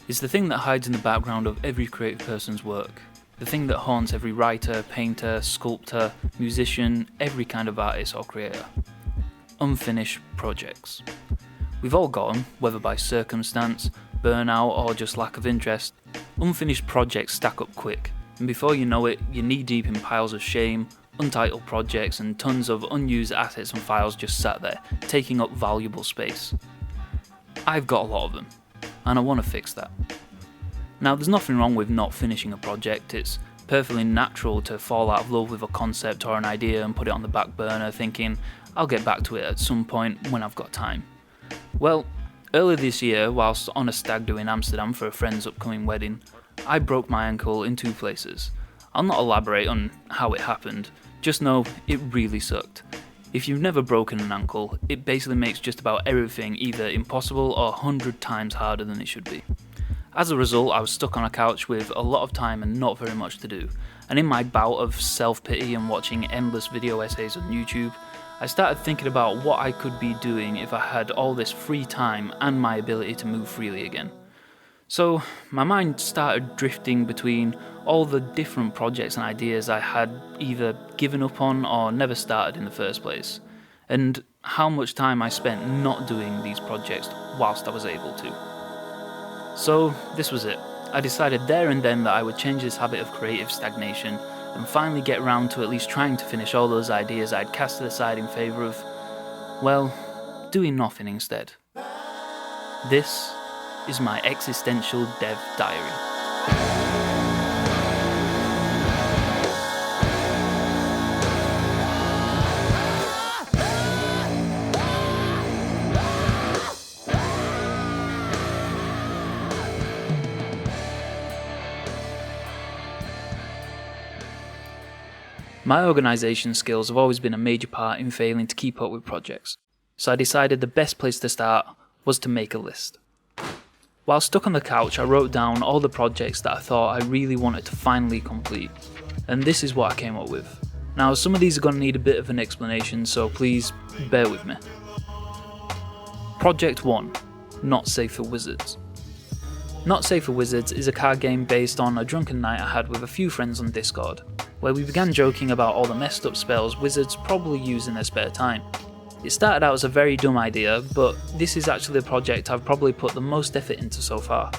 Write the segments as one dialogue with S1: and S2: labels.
S1: It's the thing that hides in the background of every creative person's work. The thing that haunts every writer, painter, sculptor, musician, every kind of artist or creator. Unfinished projects. We've all got them, whether by circumstance, burnout or just lack of interest. Unfinished projects stack up quick, and before you know it, you're knee-deep in piles of shame, untitled projects and tons of unused assets and files just sat there, taking up valuable space. I've got a lot of them, and I want to fix that. Now, there's nothing wrong with not finishing a project. It's perfectly natural to fall out of love with a concept or an idea and put it on the back burner thinking, I'll get back to it at some point when I've got time. Well, earlier this year, whilst on a stag do in Amsterdam for a friend's upcoming wedding, I broke my ankle in 2 places. I'll not elaborate on how it happened, just know it really sucked. If you've never broken an ankle, it basically makes just about everything either impossible or 100 times harder than it should be. As a result, I was stuck on a couch with a lot of time and not very much to do, and in my bout of self-pity and watching endless video essays on YouTube, I started thinking about what I could be doing if I had all this free time and my ability to move freely again. So my mind started drifting between all the different projects and ideas I had either given up on or never started in the first place, and how much time I spent not doing these projects whilst I was able to. So this was it. I decided there and then that I would change this habit of creative stagnation and finally get round to at least trying to finish all those ideas I'd casted aside in favour of, well, doing nothing instead. This is my Existential Dev Diary. My organisation skills have always been a major part in failing to keep up with projects, so I decided the best place to start was to make a list. While stuck on the couch, I wrote down all the projects that I thought I really wanted to finally complete, and this is what I came up with. Now, some of these are going to need a bit of an explanation, so please bear with me. Project 1, Not Safe for Wizards. Not Safe for Wizards is a card game based on a drunken night I had with a few friends on Discord, where we began joking about all the messed up spells wizards probably use in their spare time. It started out as a very dumb idea, but this is actually the project I've probably put the most effort into so far.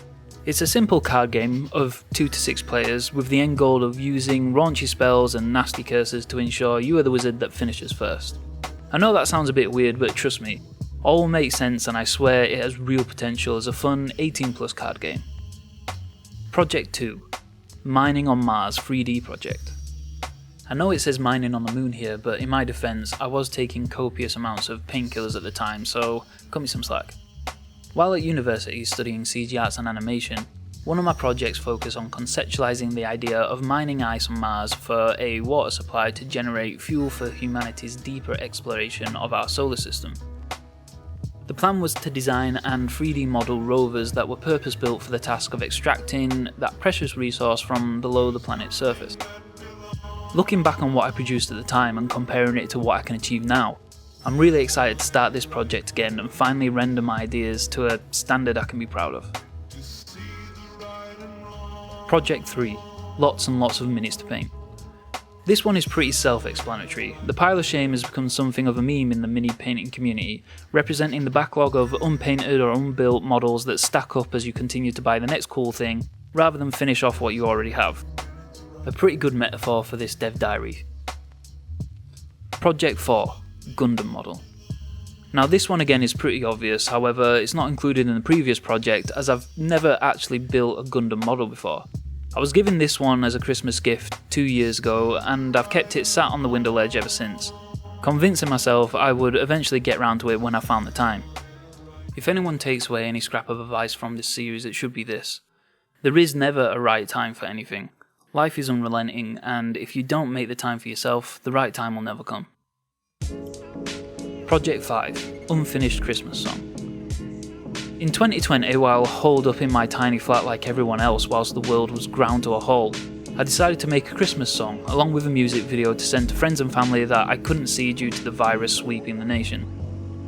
S1: It's a simple card game of 2 to 6 players with the end goal of using raunchy spells and nasty curses to ensure you are the wizard that finishes first. I know that sounds a bit weird, but trust me, all will make sense and I swear it has real potential as a fun 18+ card game. Project 2, Mining on Mars 3D project. I know it says mining on the moon here, but in my defence, I was taking copious amounts of painkillers at the time, so cut me some slack. While at university studying CG arts and animation, one of my projects focused on conceptualising the idea of mining ice on Mars for a water supply to generate fuel for humanity's deeper exploration of our solar system. The plan was to design and 3D model rovers that were purpose-built for the task of extracting that precious resource from below the planet's surface. Looking back on what I produced at the time and comparing it to what I can achieve now, I'm really excited to start this project again and finally render my ideas to a standard I can be proud of. Project 3, Lots and Lots of Minutes to Paint. This one is pretty self-explanatory. The pile of shame has become something of a meme in the mini painting community, representing the backlog of unpainted or unbuilt models that stack up as you continue to buy the next cool thing, rather than finish off what you already have. A pretty good metaphor for this dev diary. Project 4, Gundam model. Now this one again is pretty obvious, however it's not included in the previous project as I've never actually built a Gundam model before. I was given this one as a Christmas gift 2 years ago and I've kept it sat on the window ledge ever since, convincing myself I would eventually get round to it when I found the time. If anyone takes away any scrap of advice from this series, it should be this. There is never a right time for anything. Life is unrelenting, and if you don't make the time for yourself, the right time will never come. Project 5, Unfinished Christmas Song. In 2020, while holed up in my tiny flat like everyone else whilst the world was ground to a halt, I decided to make a Christmas song, along with a music video to send to friends and family that I couldn't see due to the virus sweeping the nation.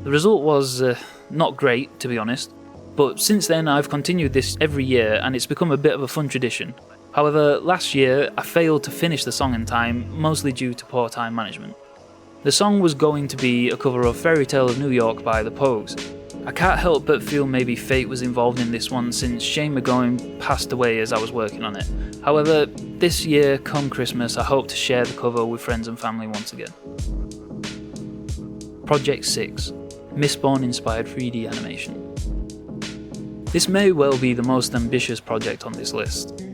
S1: The result was not great, to be honest, but since then I've continued this every year and it's become a bit of a fun tradition. However, last year I failed to finish the song in time, mostly due to poor time management. The song was going to be a cover of Fairy Tale of New York by the Pogues. I can't help but feel maybe fate was involved in this one since Shane McGowan passed away as I was working on it. However, this year, come Christmas, I hope to share the cover with friends and family once again. Project 6. Mistborn inspired 3D animation. This may well be the most ambitious project on this list.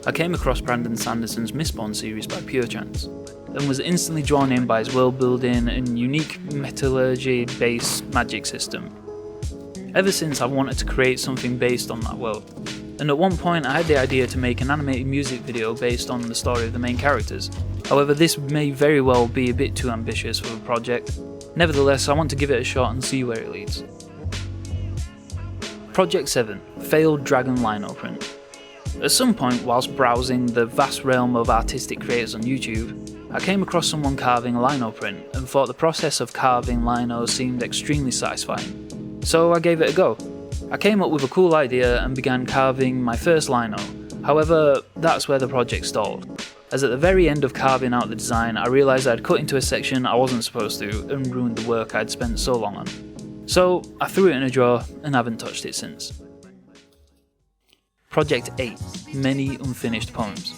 S1: I came across Brandon Sanderson's Mistborn series by pure chance, and was instantly drawn in by his world building and unique metallurgy-based magic system. Ever since I've wanted to create something based on that world, and at one point I had the idea to make an animated music video based on the story of the main characters. However, this may very well be a bit too ambitious for the project. Nevertheless, I want to give it a shot and see where it leads. Project 7. Failed Dragon Lino Print. At some point whilst browsing the vast realm of artistic creators on YouTube, I came across someone carving a lino print and thought the process of carving lino seemed extremely satisfying. So I gave it a go. I came up with a cool idea and began carving my first lino. However, that's where the project stalled, as at the very end of carving out the design I realised I'd cut into a section I wasn't supposed to and ruined the work I'd spent so long on. So I threw it in a drawer and haven't touched it since. Project 8. Many unfinished poems.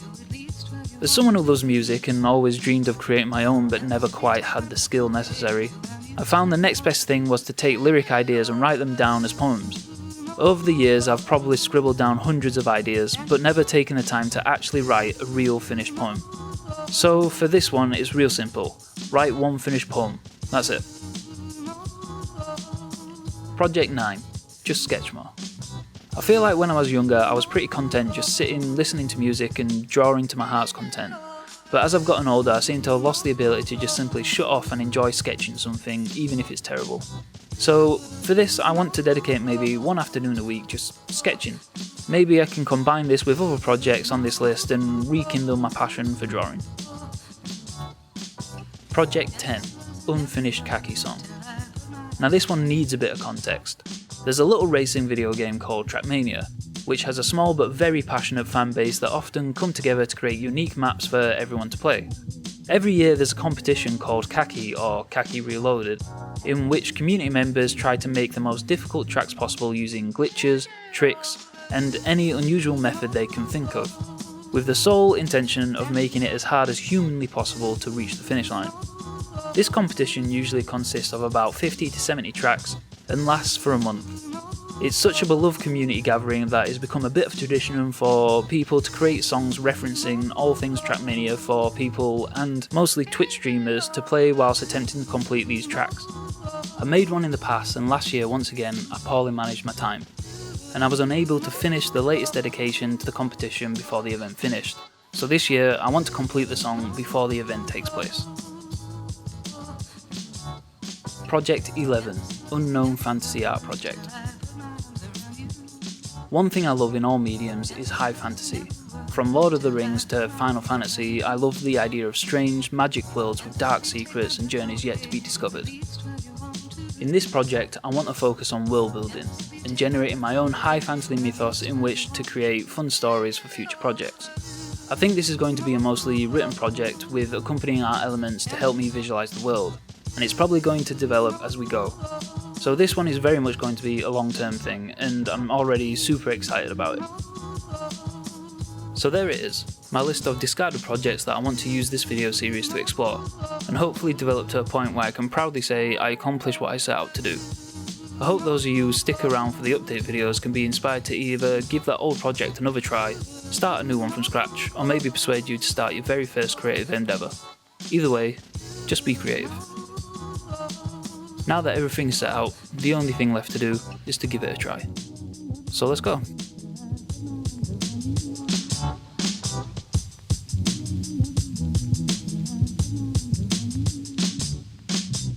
S1: As someone who loves music and always dreamed of creating my own but never quite had the skill necessary, I found the next best thing was to take lyric ideas and write them down as poems. Over the years I've probably scribbled down hundreds of ideas but never taken the time to actually write a real finished poem. So for this one it's real simple. Write one finished poem. That's it. Project 9. Just sketch more. I feel like when I was younger I was pretty content just sitting, listening to music and drawing to my heart's content. But as I've gotten older I seem to have lost the ability to just simply shut off and enjoy sketching something, even if it's terrible. So for this I want to dedicate maybe one afternoon a week just sketching. Maybe I can combine this with other projects on this list and rekindle my passion for drawing. Project 10. Unfinished Khaki Song. Now this one needs a bit of context. There's a little racing video game called Trackmania, which has a small but very passionate fan base that often come together to create unique maps for everyone to play. Every year there's a competition called Khaki or Khaki Reloaded, in which community members try to make the most difficult tracks possible using glitches, tricks, and any unusual method they can think of, with the sole intention of making it as hard as humanly possible to reach the finish line. This competition usually consists of about 50 to 70 tracks and lasts for a month. It's such a beloved community gathering that it's become a bit of a tradition for people to create songs referencing all things Trackmania for people and mostly Twitch streamers to play whilst attempting to complete these tracks. I made one in the past and last year once again I poorly managed my time, and I was unable to finish the latest dedication to the competition before the event finished. So this year I want to complete the song before the event takes place. Project 11. Unknown Fantasy Art Project. One thing I love in all mediums is high fantasy. From Lord of the Rings to Final Fantasy, I love the idea of strange, magic worlds with dark secrets and journeys yet to be discovered. In this project, I want to focus on world building and generating my own high fantasy mythos in which to create fun stories for future projects. I think this is going to be a mostly written project with accompanying art elements to help me visualise the world, and it's probably going to develop as we go. So this one is very much going to be a long-term thing, and I'm already super excited about it. So there it is, my list of discarded projects that I want to use this video series to explore, and hopefully develop to a point where I can proudly say I accomplished what I set out to do. I hope those of you who stick around for the update videos can be inspired to either give that old project another try, start a new one from scratch, or maybe persuade you to start your very first creative endeavour. Either way, just be creative. Now that everything's set out, the only thing left to do is to give it a try. So let's go.